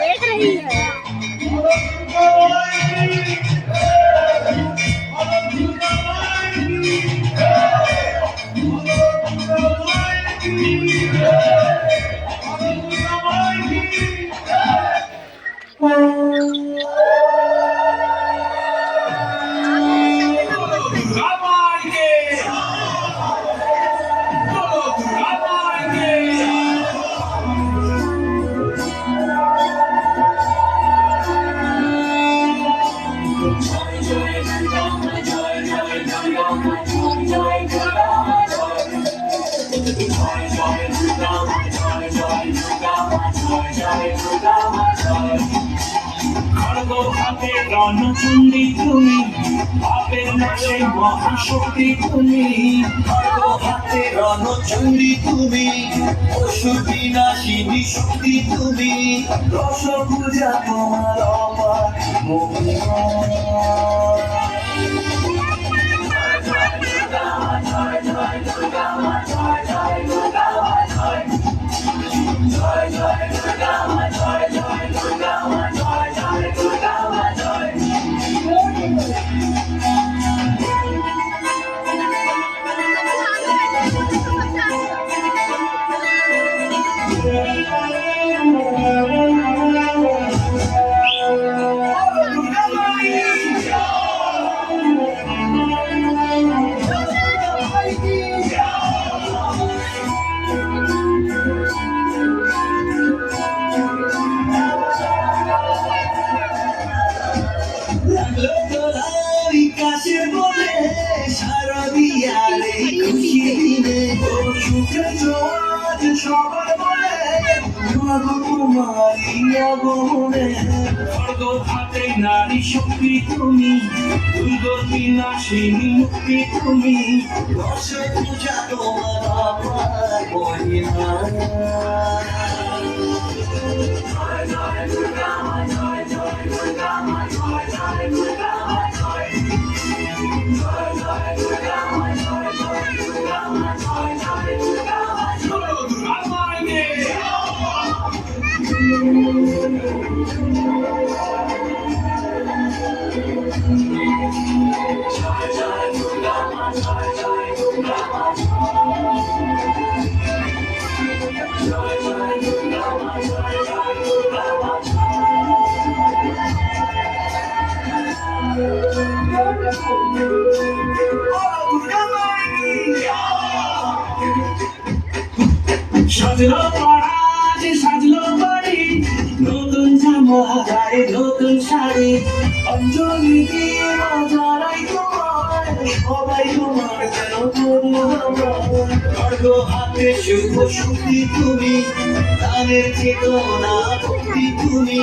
देख रही है। রণচণ্ডী তুমি, পাপের নাশে মহাশক্তি তুমি। হাতে রণচণ্ডী তুমি, অসুর বিনাশিনী শক্তি তুমি। দশভুজা তোমার অপার মহিমা। নারী শক্তি তুমি, দুর্গতি নাশিনী মুক্তি তুমি। দশভুজা তোমার অপার মহিমা। সাজলো পাড়া যে সাজলো বাড়ি, নতুন জামা গায়ে নতুন শাড়ি। অঞ্জলি দিয়ে বাজারাই তোমার, সবাই তোমার যেন খড়গ হাতে শুভ শক্তি তুমি, তাদের চেতনা ভক্তি তুমি।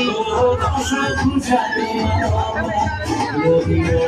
দশভুজা তোমার মহিমা।